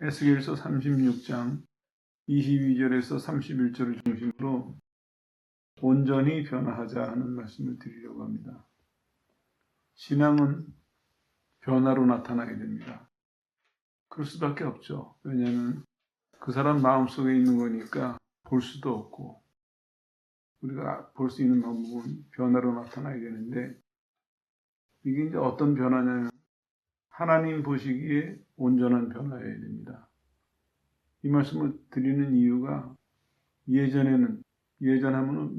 에스겔서 36장 22절에서 31절을 중심으로 온전히 변화하자 하는 말씀을 드리려고 합니다. 신앙은 변화로 나타나게 됩니다. 그럴 수밖에 없죠. 왜냐하면 그 사람 마음속에 있는 거니까 볼 수도 없고, 우리가 볼 수 있는 방법은 변화로 나타나게 되는데, 이게 이제 어떤 변화냐면 하나님 보시기에 온전한 변화여야 됩니다. 이 말씀을 드리는 이유가 예전하면은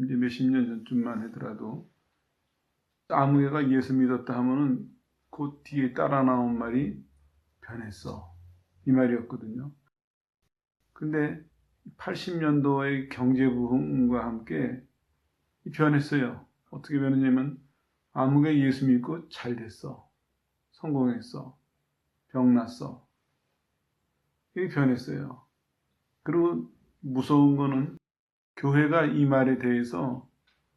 이제 몇십 년 전쯤만 하더라도 아무개가 예수 믿었다 하면은 그 뒤에 따라 나온 말이 변했어, 이 말이었거든요. 근데 80년도의 경제부흥과 함께 변했어요. 어떻게 변했냐면 아무개 예수 믿고 잘 됐어, 성공했어, 병 났어, 이게 변했어요. 그리고 무서운 거는 교회가 이 말에 대해서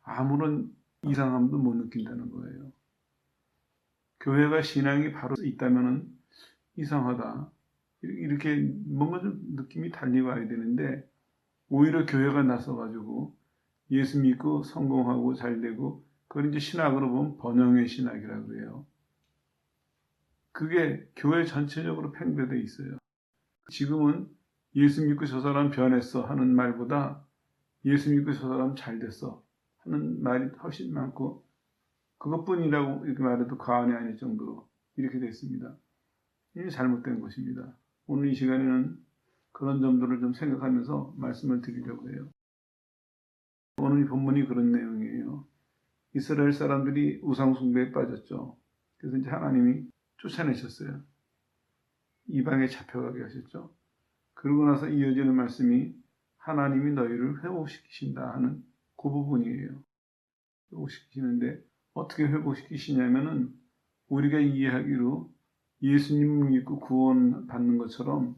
아무런 이상함도 못 느낀다는 거예요. 교회가 신앙이 바로 있다면 이상하다, 이렇게 뭔가 좀 느낌이 달리 와야 되는데, 오히려 교회가 나서가지고 예수 믿고 성공하고 잘되고, 그걸 이제 신학으로 보면 번영의 신학이라고 그래요. 그게 교회 전체적으로 팽배되어 있어요. 지금은 예수 믿고 저 사람 변했어 하는 말보다 예수 믿고 저 사람 잘됐어 하는 말이 훨씬 많고, 그것뿐이라고 이렇게 말해도 과언이 아닐 정도로 이렇게 됐습니다. 이게 잘못된 것입니다. 오늘 이 시간에는 그런 점들을 좀 생각하면서 말씀을 드리려고 해요. 오늘 이 본문이 그런 내용이에요. 이스라엘 사람들이 우상숭배에 빠졌죠. 그래서 이제 하나님이 쫓아내셨어요. 이방에 잡혀가게 하셨죠. 그러고 나서 이어지는 말씀이 하나님이 너희를 회복시키신다 하는 그 부분이에요. 회복시키시는데 어떻게 회복시키시냐면은 우리가 이해하기로 예수님을 믿고 구원 받는 것처럼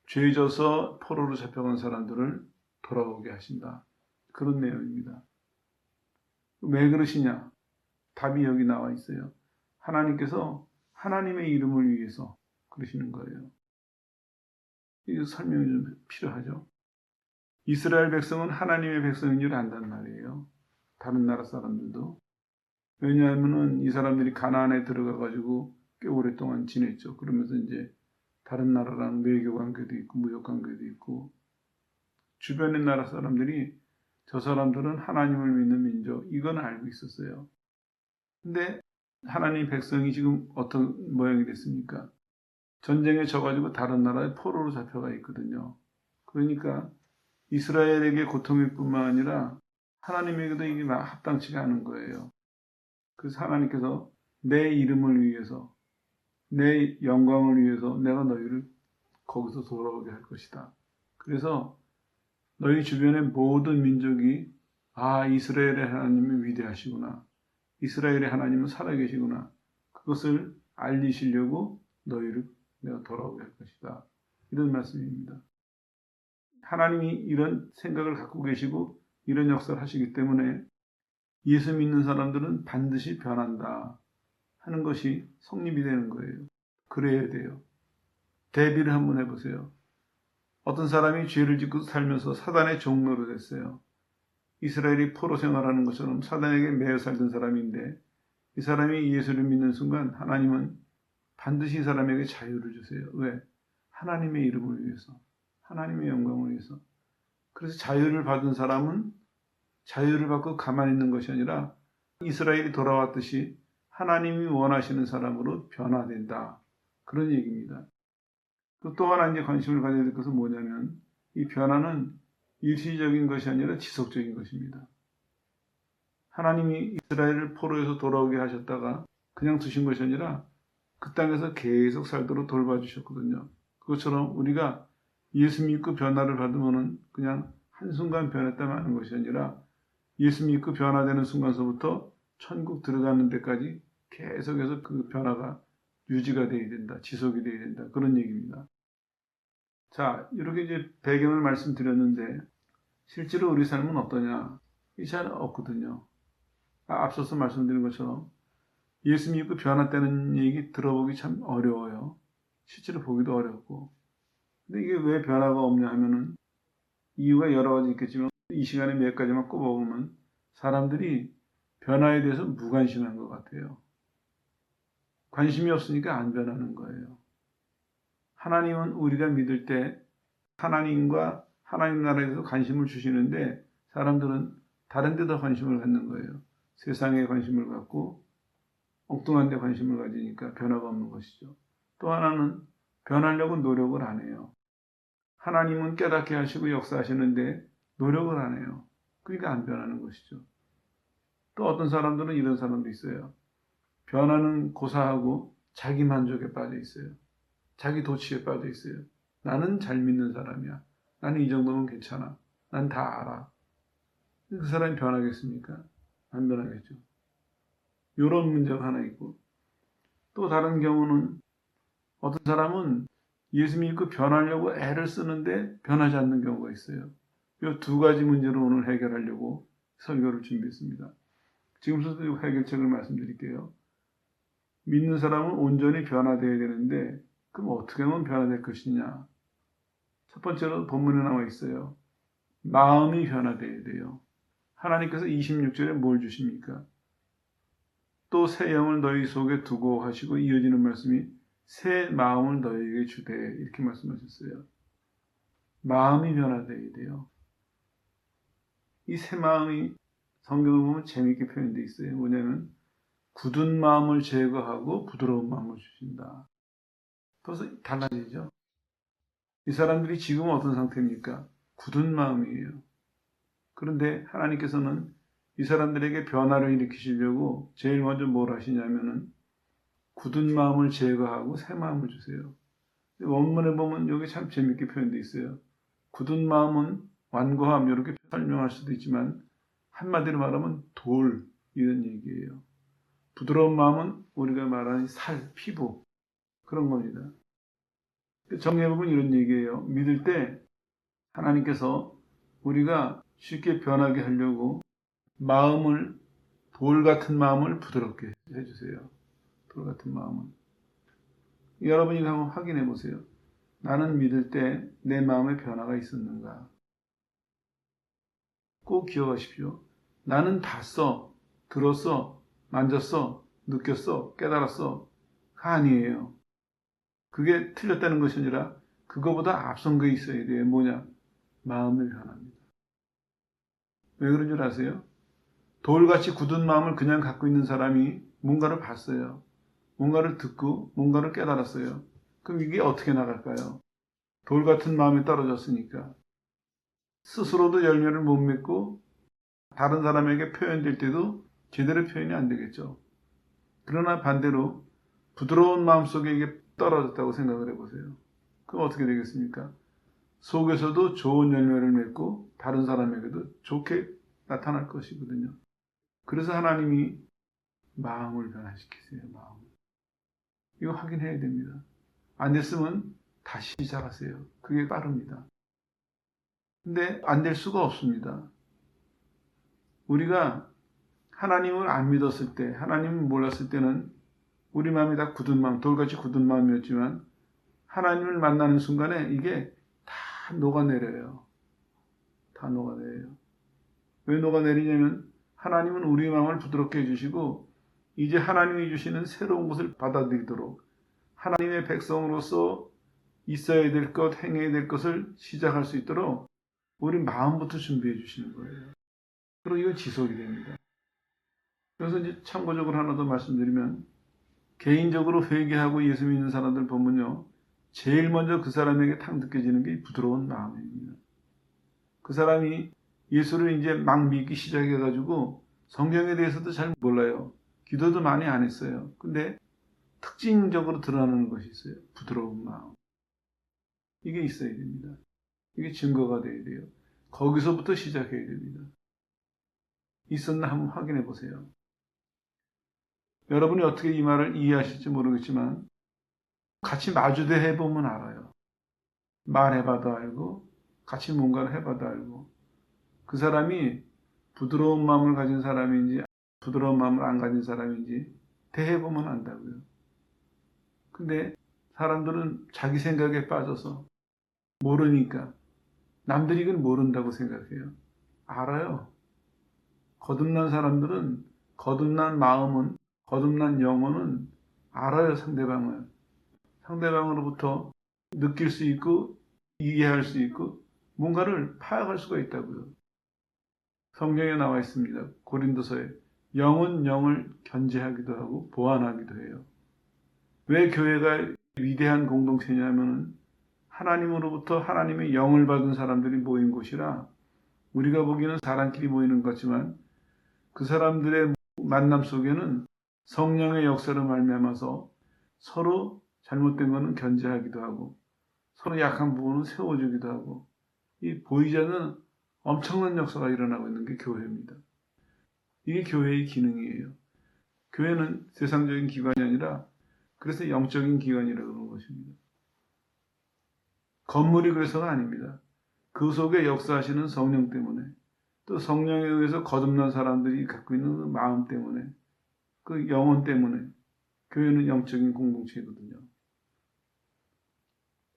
죄져서 포로로 잡혀간 사람들을 돌아오게 하신다, 그런 내용입니다. 왜 그러시냐? 답이 여기 나와 있어요. 하나님께서 하나님의 이름을 위해서 그러시는 거예요. 이 설명이 좀 필요하죠. 이스라엘 백성은 하나님의 백성인 줄 안단 말이에요. 다른 나라 사람들도. 왜냐하면은 이 사람들이 가나안에 들어가가지고 꽤 오랫동안 지냈죠. 그러면서 이제 다른 나라랑 외교 관계도 있고 무역 관계도 있고, 주변의 나라 사람들이 저 사람들은 하나님을 믿는 민족, 이건 알고 있었어요. 근데 하나님 백성이 지금 어떤 모양이 됐습니까? 전쟁에 져가지고 다른 나라에 포로로 잡혀가 있거든요. 그러니까 이스라엘에게 고통일 뿐만 아니라 하나님에게도 이게 합당치가 않은 거예요. 그래서 하나님께서 내 이름을 위해서, 내 영광을 위해서 내가 너희를 거기서 돌아오게 할 것이다. 그래서 너희 주변의 모든 민족이 이스라엘의 하나님이 위대하시구나, 이스라엘의 하나님은 살아계시구나, 그것을 알리시려고 너희를 내가 돌아오게 할 것이다, 이런 말씀입니다. 하나님이 이런 생각을 갖고 계시고 이런 역사를 하시기 때문에 예수 믿는 사람들은 반드시 변한다 하는 것이 성립이 되는 거예요. 그래야 돼요. 대비를 한번 해보세요. 어떤 사람이 죄를 짓고 살면서 사단의 종로로 됐어요. 이스라엘이 포로 생활하는 것처럼 사단에게 매여 살던 사람인데, 이 사람이 예수를 믿는 순간 하나님은 반드시 이 사람에게 자유를 주세요. 왜? 하나님의 이름을 위해서, 하나님의 영광을 위해서. 그래서 자유를 받은 사람은 자유를 받고 가만히 있는 것이 아니라 이스라엘이 돌아왔듯이 하나님이 원하시는 사람으로 변화된다, 그런 얘기입니다. 또 하나 이제 관심을 가져야 될 것은 뭐냐면, 이 변화는 일시적인 것이 아니라 지속적인 것입니다. 하나님이 이스라엘을 포로에서 돌아오게 하셨다가 그냥 두신 것이 아니라 그 땅에서 계속 살도록 돌봐주셨거든요. 그것처럼 우리가 예수 믿고 변화를 받으면 그냥 한순간 변했다 마는 것이 아니라 예수 믿고 변화되는 순간서부터 천국 들어가는 데까지 계속해서 그 변화가 유지가 되어야 된다, 지속이 되어야 된다, 그런 얘기입니다. 자, 이렇게 이제 배경을 말씀드렸는데 실제로 우리 삶은 어떠냐? 이 잘 없거든요. 앞서서 말씀드린 것처럼 예수 믿고 변화되는 얘기 들어보기 참 어려워요. 실제로 보기도 어렵고, 근데 이게 왜 변화가 없냐 하면은 이유가 여러 가지 있겠지만 이 시간에 몇 가지만 꼽아보면 사람들이 변화에 대해서 무관심한 것 같아요. 관심이 없으니까 안 변하는 거예요. 하나님은 우리가 믿을 때 하나님과 하나님 나라에 대해서 관심을 주시는데 사람들은 다른 데다 관심을 갖는 거예요. 세상에 관심을 갖고 엉뚱한 데 관심을 가지니까 변화가 없는 것이죠. 또 하나는 변하려고 노력을 안 해요. 하나님은 깨닫게 하시고 역사하시는데 노력을 안 해요. 그러니까 안 변하는 것이죠. 또 어떤 사람들은 이런 사람도 있어요. 변화는 고사하고 자기 만족에 빠져 있어요. 자기 도취에 빠져 있어요. 나는 잘 믿는 사람이야. 나는 이 정도면 괜찮아. 난 다 알아. 그 사람이 변하겠습니까? 안 변하겠죠. 이런 문제가 하나 있고 또 다른 경우는 어떤 사람은 예수 믿고 변하려고 애를 쓰는데 변하지 않는 경우가 있어요. 이 두 가지 문제를 오늘 해결하려고 설교를 준비했습니다. 지금부터 해결책을 말씀드릴게요. 믿는 사람은 온전히 변화되어야 되는데 그럼 어떻게 하면 변화될 것이냐? 첫 번째로 본문에 나와 있어요. 마음이 변화되어야 돼요. 하나님께서 26절에 뭘 주십니까? 또 새 영을 너희 속에 두고 하시고 이어지는 말씀이 새 마음을 너희에게 주되 이렇게 말씀하셨어요. 마음이 변화되어야 돼요. 이 새 마음이 성경을 보면 재미있게 표현되어 있어요. 뭐냐면 굳은 마음을 제거하고 부드러운 마음을 주신다. 벌써 달라지죠. 이 사람들이 지금 어떤 상태입니까? 굳은 마음이에요. 그런데 하나님께서는 이 사람들에게 변화를 일으키시려고 제일 먼저 뭘 하시냐면은 굳은 마음을 제거하고 새 마음을 주세요. 원문에 보면 여기 참 재밌게 표현되어 있어요. 굳은 마음은 완고함 이렇게 설명할 수도 있지만 한마디로 말하면 돌 이런 얘기예요. 부드러운 마음은 우리가 말하는 살, 피부 그런 겁니다. 정리해보면 이런 얘기예요. 믿을 때 하나님께서 우리가 쉽게 변하게 하려고 마음을 돌 같은 마음을 부드럽게 해주세요. 돌 같은 마음은. 여러분이 한번 확인해 보세요. 나는 믿을 때 내 마음에 변화가 있었는가? 꼭 기억하십시오. 나는 봤어, 들었어, 만졌어, 느꼈어, 깨달았어. 아니에요. 그게 틀렸다는 것이 아니라 그거보다 앞선 게 있어야 돼요. 뭐냐? 마음의 변화입니다. 왜 그런 줄 아세요? 돌같이 굳은 마음을 그냥 갖고 있는 사람이 뭔가를 봤어요. 뭔가를 듣고 뭔가를 깨달았어요. 그럼 이게 어떻게 나갈까요? 돌 같은 마음이 떨어졌으니까. 스스로도 열매를 못 맺고 다른 사람에게 표현될 때도 제대로 표현이 안 되겠죠. 그러나 반대로 부드러운 마음 속에 이게 떨어졌다고 생각을 해보세요. 그럼 어떻게 되겠습니까? 속에서도 좋은 열매를 맺고 다른 사람에게도 좋게 나타날 것이거든요. 그래서 하나님이 마음을 변화시키세요. 마음을. 이거 확인해야 됩니다. 안 됐으면 다시 시작하세요. 그게 빠릅니다. 근데 안 될 수가 없습니다. 우리가 하나님을 안 믿었을 때, 하나님을 몰랐을 때는 우리 마음이 다 굳은 마음, 돌같이 굳은 마음이었지만 하나님을 만나는 순간에 이게 다 녹아내려요. 다 녹아내려요. 왜 녹아내리냐면 하나님은 우리 마음을 부드럽게 해주시고 이제 하나님이 주시는 새로운 것을 받아들이도록 하나님의 백성으로서 있어야 될 것, 행해야 될 것을 시작할 수 있도록 우리 마음부터 준비해 주시는 거예요. 그리고 이건 지속이 됩니다. 그래서 이제 참고적으로 하나 더 말씀드리면 개인적으로 회개하고 예수 믿는 사람들 보면요. 제일 먼저 그 사람에게 탁 느껴지는 게 부드러운 마음입니다. 그 사람이 예수를 이제 막 믿기 시작해가지고 성경에 대해서도 잘 몰라요. 기도도 많이 안 했어요. 근데 특징적으로 드러나는 것이 있어요. 부드러운 마음. 이게 있어야 됩니다. 이게 증거가 돼야 돼요. 거기서부터 시작해야 됩니다. 있었나 한번 확인해 보세요. 여러분이 어떻게 이 말을 이해하실지 모르겠지만 같이 마주대해 보면 알아요. 말해봐도 알고 같이 뭔가를 해봐도 알고 그 사람이 부드러운 마음을 가진 사람인지 부드러운 마음을 안 가진 사람인지 대해보면 안다고요. 근데 사람들은 자기 생각에 빠져서 모르니까. 남들이 이걸 모른다고 생각해요. 알아요. 거듭난 사람들은, 거듭난 마음은, 거듭난 영혼은 알아요, 상대방을. 상대방으로부터 느낄 수 있고, 이해할 수 있고, 뭔가를 파악할 수가 있다고요. 성경에 나와 있습니다. 고린도서에. 영은 영을 견제하기도 하고, 보완하기도 해요. 왜 교회가 위대한 공동체냐면은, 하나님으로부터 하나님의 영을 받은 사람들이 모인 곳이라, 우리가 보기에는 사람끼리 모이는 것 같지만, 그 사람들의 만남 속에는 성령의 역사를 말미암아서 서로 잘못된 것은 견제하기도 하고 서로 약한 부분은 세워주기도 하고 이 보이지 않는 엄청난 역사가 일어나고 있는 게 교회입니다. 이게 교회의 기능이에요. 교회는 세상적인 기관이 아니라 그래서 영적인 기관이라고 그러는 것입니다. 건물이 그래서가 아닙니다. 그 속에 역사하시는 성령 때문에 또 성령에 의해서 거듭난 사람들이 갖고 있는 그 마음 때문에 그 영혼 때문에 교회는 영적인 공동체거든요.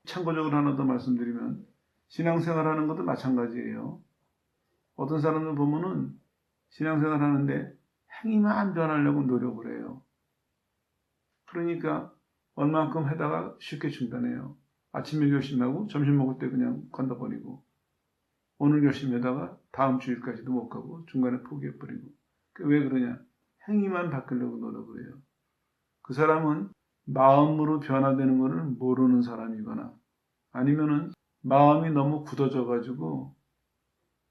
참고적으로 하나 더 말씀드리면 신앙생활하는 것도 마찬가지예요. 어떤 사람들 보면은 신앙생활 하는데 행위만 변하려고 노력을 해요. 그러니까 얼만큼 하다가 쉽게 중단해요. 아침에 결심하고 점심 먹을 때 그냥 건너버리고 오늘 결심하다가 다음 주일까지도 못 가고 중간에 포기해버리고 왜 그러냐? 행위만 바꾸려고 노력을 해요. 그 사람은 마음으로 변화되는 것을 모르는 사람이거나 아니면은 마음이 너무 굳어져 가지고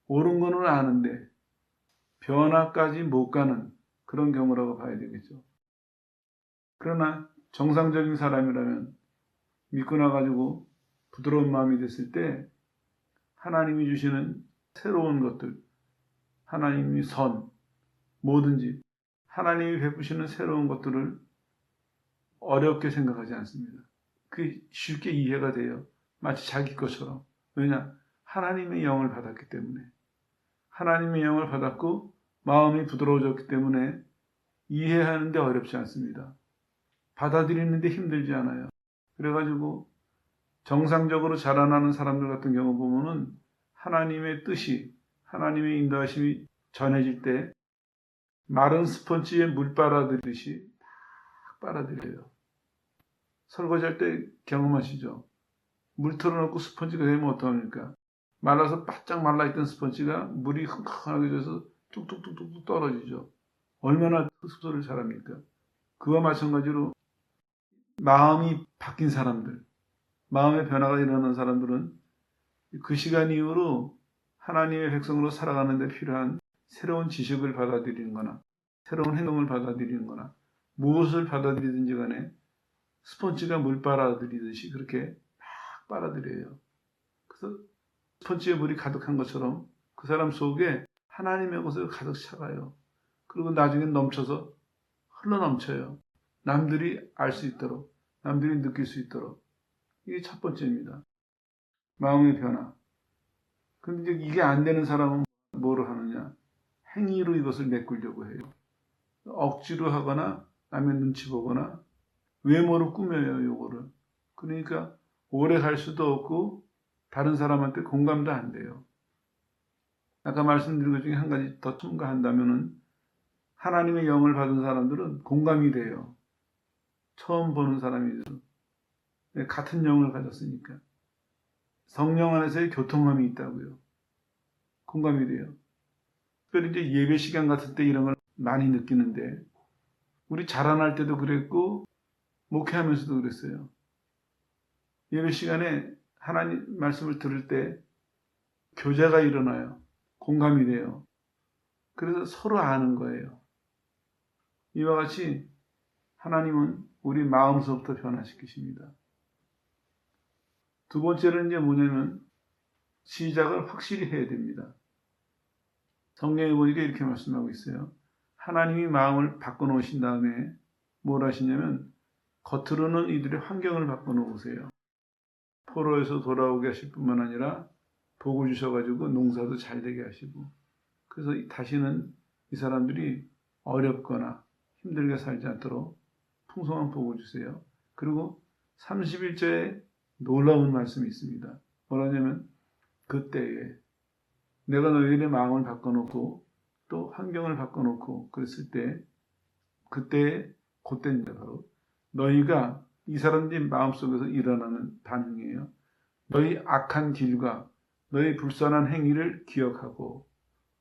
옳은 거는 아는데 변화까지 못 가는 그런 경우라고 봐야 되겠죠. 그러나 정상적인 사람이라면 믿고 나가지고 부드러운 마음이 됐을 때 하나님이 주시는 새로운 것들, 하나님이 선, 뭐든지 하나님이 베푸시는 새로운 것들을 어렵게 생각하지 않습니다. 그게 쉽게 이해가 돼요. 마치 자기 것처럼. 왜냐? 하나님의 영을 받았기 때문에. 하나님의 영을 받았고 마음이 부드러워졌기 때문에 이해하는데 어렵지 않습니다. 받아들이는데 힘들지 않아요. 그래가지고 정상적으로 자라나는 사람들 같은 경우 보면은 하나님의 뜻이, 하나님의 인도하심이 전해질 때 마른 스펀지에 물 빨아들이듯이 딱 빨아들여요. 설거지할 때 경험하시죠? 물 틀어놓고 스펀지가 되면 어떡합니까? 말라서 바짝 말라있던 스펀지가 물이 흥건하게 져서 뚝뚝뚝뚝 떨어지죠. 얼마나 흡수를 잘합니까? 그와 마찬가지로 마음이 바뀐 사람들, 마음의 변화가 일어난 사람들은 그 시간 이후로 하나님의 백성으로 살아가는 데 필요한 새로운 지식을 받아들이는 거나 새로운 행동을 받아들이는 거나 무엇을 받아들이든지 간에 스펀지가 물 빨아들이듯이 그렇게 막 빨아들여요. 그래서 스펀지에 물이 가득한 것처럼 그 사람 속에 하나님의 것을 가득 차가요. 그리고 나중에 넘쳐서 흘러넘쳐요. 남들이 알 수 있도록, 남들이 느낄 수 있도록. 이게 첫 번째입니다. 마음의 변화. 근데 이게 안 되는 사람은 뭐를 하느냐? 행위로 이것을 메꾸려고 해요. 억지로 하거나 남의 눈치 보거나 외모로 꾸며요, 요거를. 그러니까 오래 갈 수도 없고 다른 사람한테 공감도 안 돼요. 아까 말씀드린 것 중에 한 가지 더 첨가한다면은 하나님의 영을 받은 사람들은 공감이 돼요. 처음 보는 사람이죠. 같은 영을 가졌으니까. 성령 안에서의 교통함이 있다고요. 공감이 돼요. 특별히 이제 예배 시간 같은 때 이런 걸 많이 느끼는데 우리 자라날 때도 그랬고 목회하면서도 그랬어요. 예배 시간에 하나님 말씀을 들을 때 교제가 일어나요. 공감이 돼요. 그래서 서로 아는 거예요. 이와 같이 하나님은 우리 마음서부터 변화시키십니다. 두 번째는 이제 뭐냐면 시작을 확실히 해야 됩니다. 성경에 보니까 이렇게 말씀하고 있어요. 하나님이 마음을 바꿔놓으신 다음에 뭘 하시냐면 겉으로는 이들의 환경을 바꿔놓으세요. 포로에서 돌아오게 하실 뿐만 아니라 복을 주셔가지고 농사도 잘 되게 하시고 그래서 다시는 이 사람들이 어렵거나 힘들게 살지 않도록 풍성한 복을 주세요. 그리고 31절에 놀라운 말씀이 있습니다. 뭐라냐면 그때에 내가 너희들의 마음을 바꿔놓고 또 환경을 바꿔놓고 그랬을 때 그때 그때입니다. 바로 너희가 이 사람들이 마음속에서 일어나는 반응이에요. 너희 악한 길과 너희 불선한 행위를 기억하고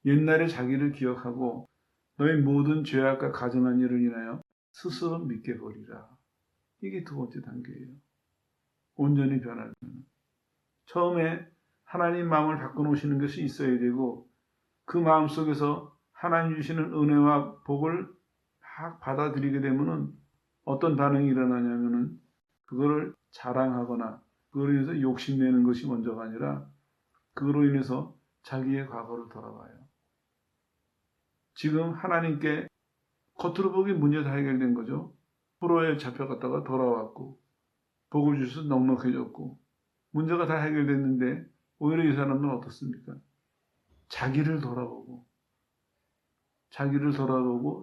옛날의 자기를 기억하고 너희 모든 죄악과 가증한 일을 인하여 스스로 믿게 버리라. 이게 두 번째 단계예요. 온전히 변하려면 처음에 하나님 마음을 바꿔놓으시는 것이 있어야 되고 그 마음 속에서 하나님 주시는 은혜와 복을 받아들이게 되면은 어떤 반응이 일어나냐면은 그거를 자랑하거나 그걸로 인해서 욕심내는 것이 먼저가 아니라 그걸로 인해서 자기의 과거로 돌아가요. 지금 하나님께 겉으로 보기 문제 다 해결된 거죠. 프로에 잡혀갔다가 돌아왔고 복을 주셔서 넉넉해졌고 문제가 다 해결됐는데 오히려 이 사람은 어떻습니까? 자기를 돌아보고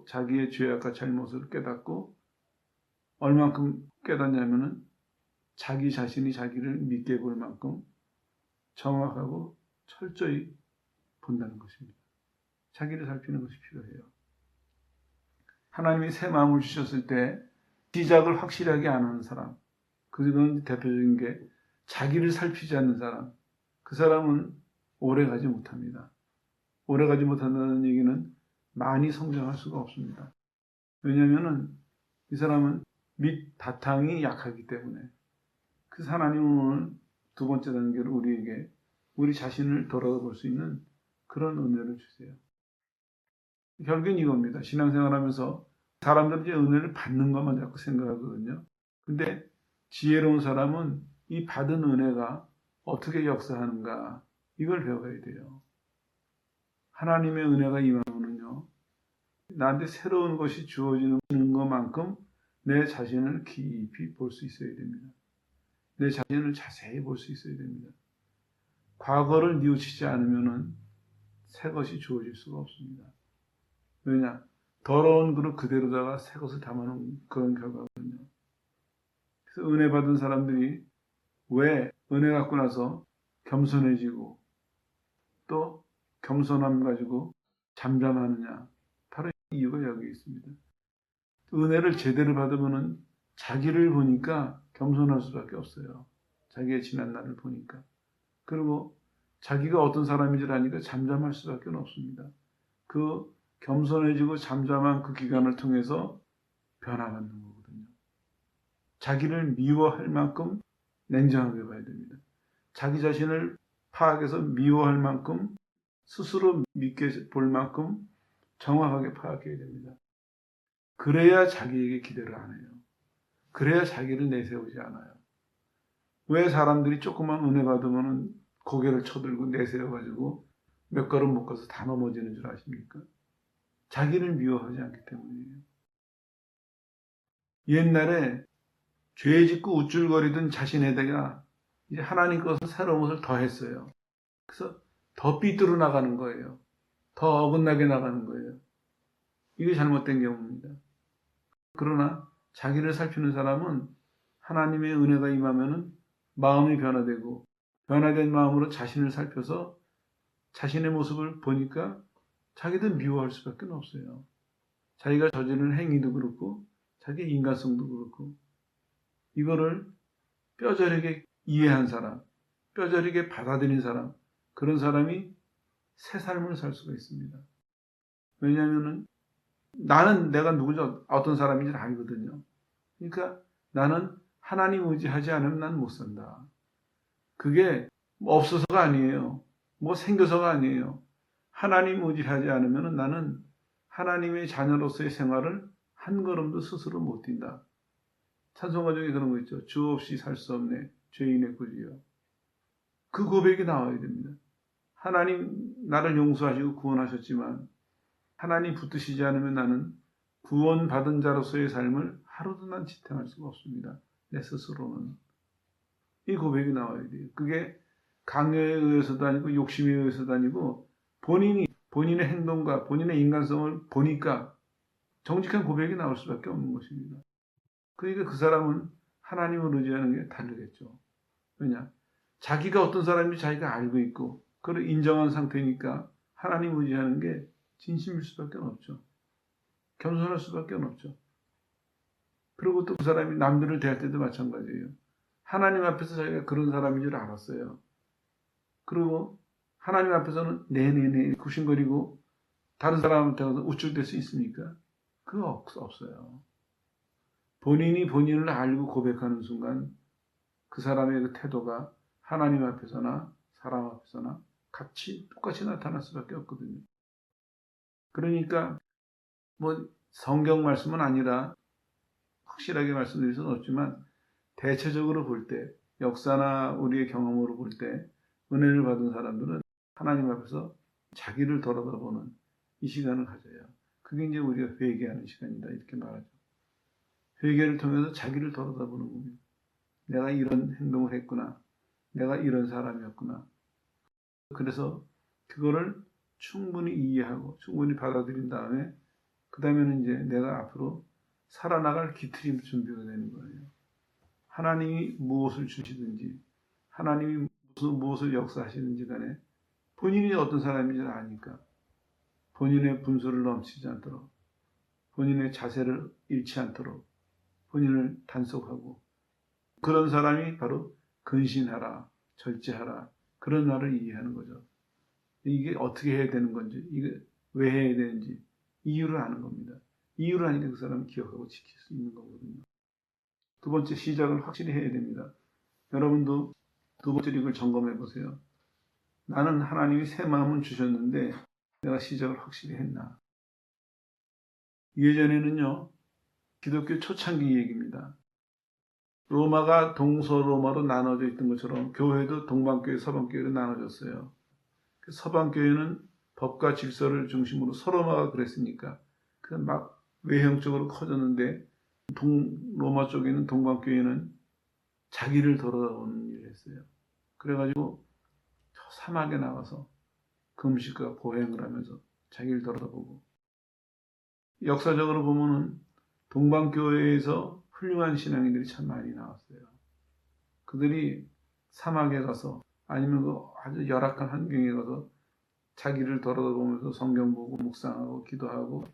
자기의 죄악과 잘못을 깨닫고 얼만큼 깨닫냐면은 자기 자신이 자기를 믿게 볼 만큼 정확하고 철저히 본다는 것입니다. 자기를 살피는 것이 필요해요. 하나님이 새 마음을 주셨을 때 시작을 확실하게 안 하는 사람, 그건 대표적인 게 자기를 살피지 않는 사람, 그 사람은 오래 가지 못합니다. 오래 가지 못한다는 얘기는 많이 성장할 수가 없습니다. 왜냐하면 이 사람은 밑 바탕이 약하기 때문에. 그래서 하나님은 오늘 두 번째 단계로 우리에게 우리 자신을 돌아볼 수 있는 그런 은혜를 주세요. 결국은 이겁니다. 신앙생활하면서 사람들은 이제 은혜를 받는 것만 자꾸 생각하거든요. 근데 지혜로운 사람은 이 받은 은혜가 어떻게 역사하는가 이걸 배워야 돼요. 하나님의 은혜가 임하면요, 나한테 새로운 것이 주어지는 것만큼 내 자신을 깊이 볼 수 있어야 됩니다. 내 자신을 자세히 볼 수 있어야 됩니다. 과거를 뉘우치지 않으면 새 것이 주어질 수가 없습니다. 왜냐? 더러운 그릇 그대로다가 새 것을 담아놓은 그런 결과거든요. 그래서 은혜 받은 사람들이 왜 은혜 갖고 나서 겸손해지고 또 겸손함 가지고 잠잠하느냐? 바로 이유가 여기 있습니다. 은혜를 제대로 받으면 자기를 보니까 겸손할 수밖에 없어요. 자기의 지난 날을 보니까. 그리고 자기가 어떤 사람인지를 아니까 잠잠할 수밖에 없습니다. 그 겸손해지고 잠잠한 그 기간을 통해서 변화받는 거거든요. 자기를 미워할 만큼 냉정하게 봐야 됩니다. 자기 자신을 파악해서 미워할 만큼 스스로 믿게 볼 만큼 정확하게 파악해야 됩니다. 그래야 자기에게 기대를 안 해요. 그래야 자기를 내세우지 않아요. 왜 사람들이 조그만 은혜 받으면 고개를 쳐들고 내세워가지고 몇 걸음 못 가서 다 넘어지는 줄 아십니까? 자기를 미워하지 않기 때문이에요. 옛날에 죄 짓고 우쭐거리던 자신에다가 이제 하나님 것을 새로운 것을 더했어요. 그래서 더 삐뚤어 나가는 거예요. 더 어긋나게 나가는 거예요. 이게 잘못된 경우입니다. 그러나 자기를 살피는 사람은 하나님의 은혜가 임하면은 마음이 변화되고 변화된 마음으로 자신을 살펴서 자신의 모습을 보니까 자기도 미워할 수밖에 없어요. 자기가 저지른 행위도 그렇고 자기 인간성도 그렇고 이거를 뼈저리게 이해한 사람, 뼈저리게 받아들인 사람, 그런 사람이 새 삶을 살 수가 있습니다. 왜냐하면 나는 내가 누구지 어떤 사람인지 알거든요. 그러니까 나는 하나님 의지하지 않으면 난 못 산다. 그게 없어서가 아니에요. 뭐 생겨서가 아니에요. 하나님 의지하지 않으면 나는 하나님의 자녀로서의 생활을 한 걸음도 스스로 못 뛴다. 찬송가 중에 그런 거 있죠. 주 없이 살 수 없네. 죄인의 굳이요. 그 고백이 나와야 됩니다. 하나님 나를 용서하시고 구원하셨지만 하나님 붙드시지 않으면 나는 구원받은 자로서의 삶을 하루도 난 지탱할 수가 없습니다. 내 스스로는. 이 고백이 나와야 돼요. 그게 강요에 의해서도 아니고 욕심에 의해서도 아니고 본인의 행동과 본인의 인간성을 보니까 정직한 고백이 나올 수밖에 없는 것입니다. 그러니까 그 사람은 하나님을 의지하는 게 다르겠죠. 왜냐? 자기가 어떤 사람인지 자기가 알고 있고 그걸 인정한 상태니까 하나님 의지하는 게 진심일 수밖에 없죠. 겸손할 수밖에 없죠. 그리고 또 그 사람이 남들을 대할 때도 마찬가지예요. 하나님 앞에서 자기가 그런 사람인 줄 알았어요. 그리고 하나님 앞에서는 네네네 구신거리고 다른 사람한테 가서 우쭐댈 수 있습니까? 그거 없어요. 본인이 본인을 알고 고백하는 순간 그 사람의 그 태도가 하나님 앞에서나 사람 앞에서나 똑같이 나타날 수밖에 없거든요. 그러니까 뭐 성경 말씀은 아니라 확실하게 말씀드릴 수는 없지만 대체적으로 볼 때 역사나 우리의 경험으로 볼 때 은혜를 받은 사람들은 하나님 앞에서 자기를 돌아다보는 이 시간을 가져요. 그게 이제 우리가 회개하는 시간이다 이렇게 말하죠. 회개를 통해서 자기를 돌아다보는 겁니다. 내가 이런 행동을 했구나. 내가 이런 사람이었구나. 그래서 그거를 충분히 이해하고 충분히 받아들인 다음에 그 다음에는 이제 내가 앞으로 살아나갈 기틀이 준비가 되는 거예요. 하나님이 무엇을 주시든지 하나님이 무엇을 역사하시는지 간에 본인이 어떤 사람인지 아니까 본인의 분수를 넘치지 않도록 본인의 자세를 잃지 않도록 본인을 단속하고 그런 사람이 바로 근신하라, 절제하라 그런 말을 이해하는 거죠. 이게 어떻게 해야 되는 건지 이게 왜 해야 되는지 이유를 아는 겁니다. 이유를 아니까 그 사람은 기억하고 지킬 수 있는 거거든요. 두 번째 시작을 확실히 해야 됩니다. 여러분도 두 번째 이걸 점검해 보세요. 나는 하나님이 새 마음을 주셨는데 내가 시작을 확실히 했나? 예전에는요. 기독교 초창기 얘기입니다. 로마가 동서로마로 나눠져 있던 것처럼 교회도 동방교회, 서방교회로 나눠졌어요. 서방교회는 법과 질서를 중심으로 서로마가 그랬으니까 막 외형적으로 커졌는데 로마 쪽에는 동방교회는 자기를 돌아보는 일을 했어요. 그래가지고 저 사막에 나가서 금식과 보행을 하면서 자기를 돌아보고 역사적으로 보면은 동방교회에서 훌륭한 신앙인들이 참 많이 나왔어요. 그들이 사막에 가서 아니면 그 아주 열악한 환경에 가서 자기를 돌아보면서 성경 보고 묵상하고 기도하고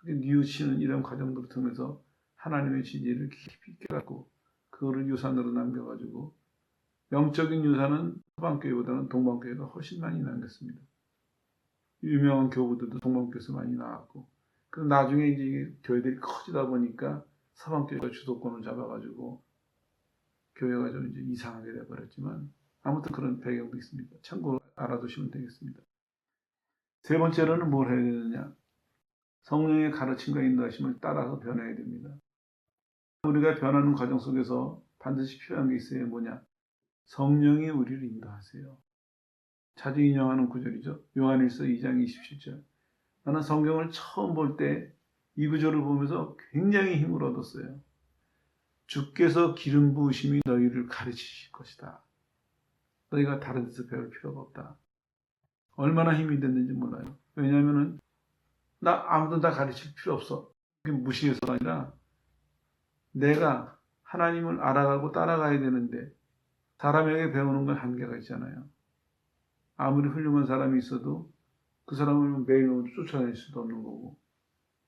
뉘우치는 이런 과정들을 통해서 하나님의 진리를 깊이 깨닫고 그거를 유산으로 남겨가지고 영적인 유산은 서방교회보다는 동방교회가 훨씬 많이 남겼습니다. 유명한 교부들도 동방교회에서 많이 나왔고 그 나중에 이제 교회들이 커지다 보니까 서방교회가 주도권을 잡아가지고 교회가 좀 이제 이상하게 돼버렸지만 아무튼 그런 배경도 있습니다. 참고로 알아두시면 되겠습니다. 세 번째로는 뭘 해야 되느냐? 성령의 가르침과 인도하심을 따라서 변해야 됩니다. 우리가 변하는 과정 속에서 반드시 필요한 게 있어요. 뭐냐? 성령이 우리를 인도하세요. 자주 인용하는 구절이죠. 요한일서 2장 27절. 나는 성경을 처음 볼 때 이 구절을 보면서 굉장히 힘을 얻었어요. 주께서 기름 부으심이 너희를 가르치실 것이다. 너희가 다른 데서 배울 필요가 없다. 얼마나 힘이 됐는지 몰라요. 왜냐하면 나 아무도 다 가르칠 필요 없어. 무시해서가 아니라 내가 하나님을 알아가고 따라가야 되는데 사람에게 배우는 건 한계가 있잖아요. 아무리 훌륭한 사람이 있어도 그 사람을 매일 쫓아낼 수도 없는 거고.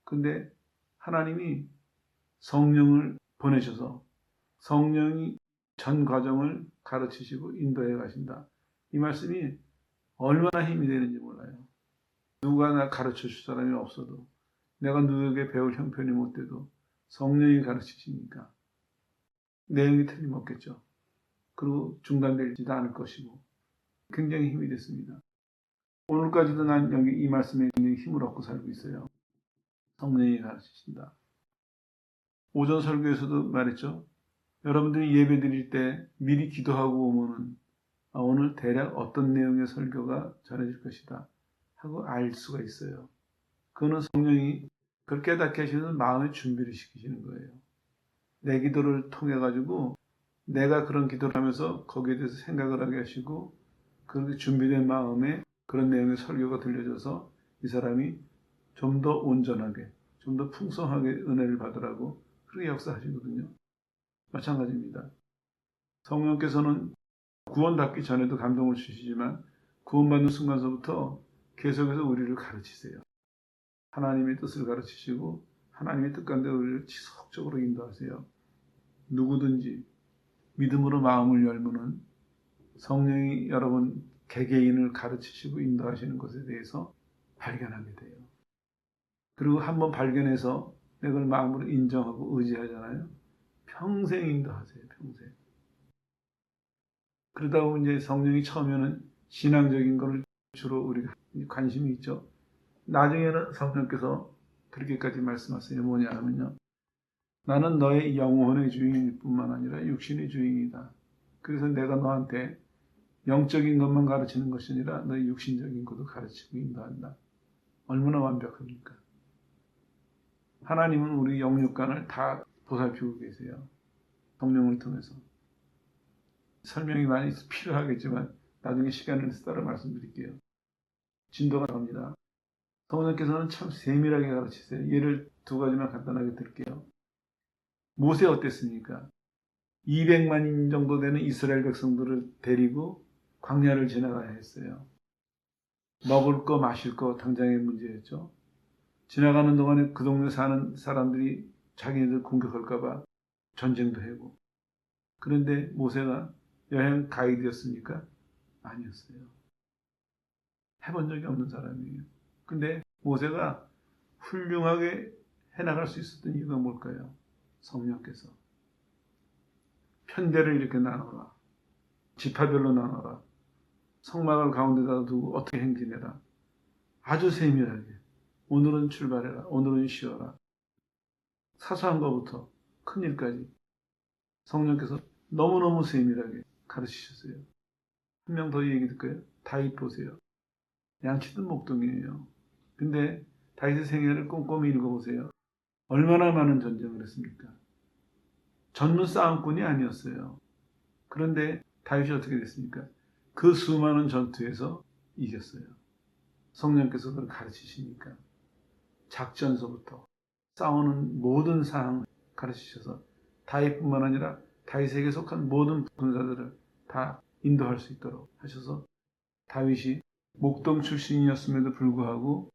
근데 하나님이 성령을 보내셔서 성령이 전 과정을 가르치시고 인도해 가신다. 이 말씀이 얼마나 힘이 되는지 몰라요. 누가 나 가르쳐 줄 사람이 없어도 내가 누구에게 배울 형편이 못 돼도 성령이 가르치시니까 내용이 틀림없겠죠. 그리고 중단되지도 않을 것이고 굉장히 힘이 됐습니다. 오늘까지도 난 여기 이 말씀에 굉장히 힘을 얻고 살고 있어요. 성령이 가르치신다. 오전 설교에서도 말했죠. 여러분들이 예배 드릴 때 미리 기도하고 오면은 오늘 대략 어떤 내용의 설교가 전해질 것이다 하고 알 수가 있어요. 그거는 성령이 그걸 깨닫게 하시는 마음의 준비를 시키시는 거예요. 내 기도를 통해 가지고 내가 그런 기도를 하면서 거기에 대해서 생각을 하게 하시고 그렇게 준비된 마음에 그런 내용의 설교가 들려져서 이 사람이 좀 더 온전하게 좀 더 풍성하게 은혜를 받으라고 그렇게 역사하시거든요. 마찬가지입니다. 성령께서는 구원받기 전에도 감동을 주시지만 구원받는 순간서부터 계속해서 우리를 가르치세요. 하나님의 뜻을 가르치시고 하나님의 뜻 가운데 우리를 지속적으로 인도하세요. 누구든지 믿음으로 마음을 열면은 성령이 여러분 개개인을 가르치시고 인도하시는 것에 대해서 발견하게 돼요. 그리고 한번 발견해서 내가 그걸 마음으로 인정하고 의지하잖아요. 평생 인도하세요. 평생. 그러다 보면 이제 성령이 처음에는 신앙적인 것을 주로 우리가 관심이 있죠. 나중에는 성령께서 그렇게까지 말씀하세요. 뭐냐 하면요. 나는 너의 영혼의 주인일 뿐만 아니라 육신의 주인이다. 그래서 내가 너한테 영적인 것만 가르치는 것이 아니라 너의 육신적인 것도 가르치고 인도한다. 얼마나 완벽합니까? 하나님은 우리 영육간을 다 보살피고 계세요. 성령을 통해서. 설명이 많이 필요하겠지만 나중에 시간을 내서 따라 말씀드릴게요. 진도가 나옵니다. 성령께서는 참 세밀하게 가르치세요. 예를 두 가지만 간단하게 드릴게요. 모세 어땠습니까? 200만 정도 되는 이스라엘 백성들을 데리고 광야를 지나가야 했어요. 먹을 거 마실 거 당장의 문제였죠. 지나가는 동안에 그 동네 사는 사람들이 자기네들 공격할까 봐 전쟁도 하고. 그런데 모세가 여행 가이드였습니까? 아니었어요. 해본 적이 없는 사람이에요. 근데 모세가 훌륭하게 해나갈 수 있었던 이유가 뭘까요? 성령께서. 편대를 이렇게 나눠라. 지파별로 나눠라. 성막을 가운데다 두고 어떻게 행진해라. 아주 세밀하게. 오늘은 출발해라. 오늘은 쉬어라. 사소한 것부터 큰 일까지 성령께서 너무너무 세밀하게 가르치셨어요. 한 명 더 얘기 드릴까요? 다윗 보세요. 양치던 목동이에요. 근데 다윗의 생애를 꼼꼼히 읽어보세요. 얼마나 많은 전쟁을 했습니까? 전문 싸움꾼이 아니었어요. 그런데 다윗이 어떻게 됐습니까? 그 수많은 전투에서 이겼어요. 성령께서 그걸 가르치시니까. 작전서부터 싸우는 모든 사항을 가르치셔서 다윗뿐만 아니라 다윗에게 속한 모든 군사들을 다 인도할 수 있도록 하셔서 다윗이 목동 출신이었음에도 불구하고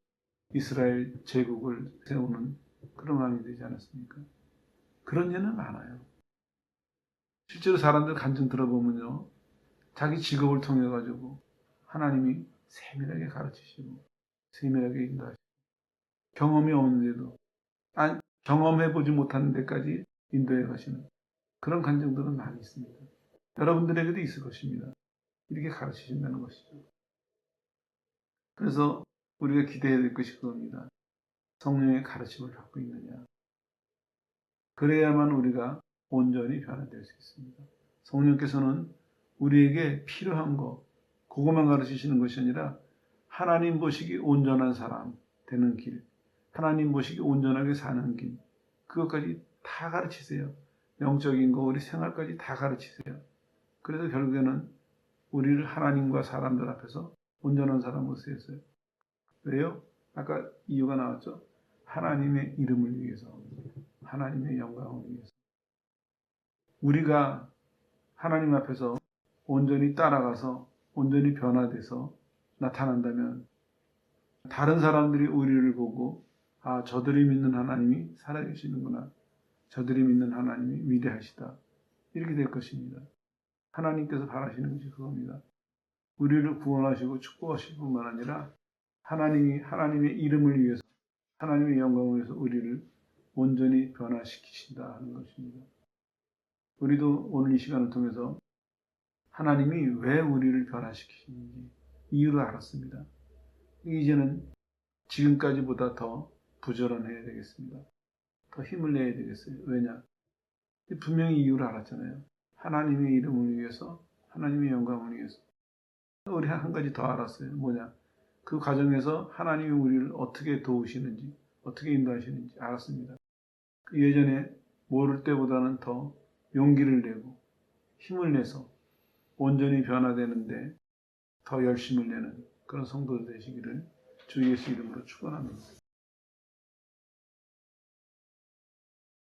이스라엘 제국을 세우는 그런 왕이 되지 않았습니까? 그런 예는 많아요. 실제로 사람들 간증 들어보면요. 자기 직업을 통해 가지고 하나님이 세밀하게 가르치시고 세밀하게 인도하시고 경험이 없는데도 경험해보지 못하는 데까지 인도해 가시는 그런 간증들은 많이 있습니다. 여러분들에게도 있을 것입니다. 이렇게 가르치신다는 것이죠. 그래서 우리가 기대해야 될 것이 그겁니다. 성령의 가르침을 받고 있느냐. 그래야만 우리가 온전히 변화될 수 있습니다. 성령께서는 우리에게 필요한 거, 그것만 가르치시는 것이 아니라 하나님 보시기 온전한 사람 되는 길, 하나님 보시기 온전하게 사는 길, 그것까지 다 가르치세요. 영적인 거, 우리 생활까지 다 가르치세요. 그래서 결국에는 우리를 하나님과 사람들 앞에서 온전한 사람으로 세웠어요. 왜요? 아까 이유가 나왔죠? 하나님의 이름을 위해서, 하나님의 영광을 위해서. 우리가 하나님 앞에서 온전히 따라가서 온전히 변화돼서 나타난다면 다른 사람들이 우리를 보고 아, 저들이 믿는 하나님이 살아계시는구나. 저들이 믿는 하나님이 위대하시다. 이렇게 될 것입니다. 하나님께서 바라시는 것이 그겁니다. 우리를 구원하시고 축복하실 뿐만 아니라 하나님이 하나님의 이름을 위해서 하나님의 영광을 위해서 우리를 온전히 변화시키신다 하는 것입니다. 우리도 오늘 이 시간을 통해서 하나님이 왜 우리를 변화시키시는지 이유를 알았습니다. 이제는 지금까지보다 더 부지런해야 되겠습니다. 더 힘을 내야 되겠어요. 왜냐? 분명히 이유를 알았잖아요. 하나님의 이름을 위해서, 하나님의 영광을 위해서. 우리 한 가지 더 알았어요. 뭐냐? 그 과정에서 하나님이 우리를 어떻게 도우시는지, 어떻게 인도하시는지 알았습니다. 예전에 모를 때보다는 더 용기를 내고 힘을 내서 온전히 변화되는데 더 열심을 내는 그런 성도들 되시기를 주 예수 이름으로 축원합니다.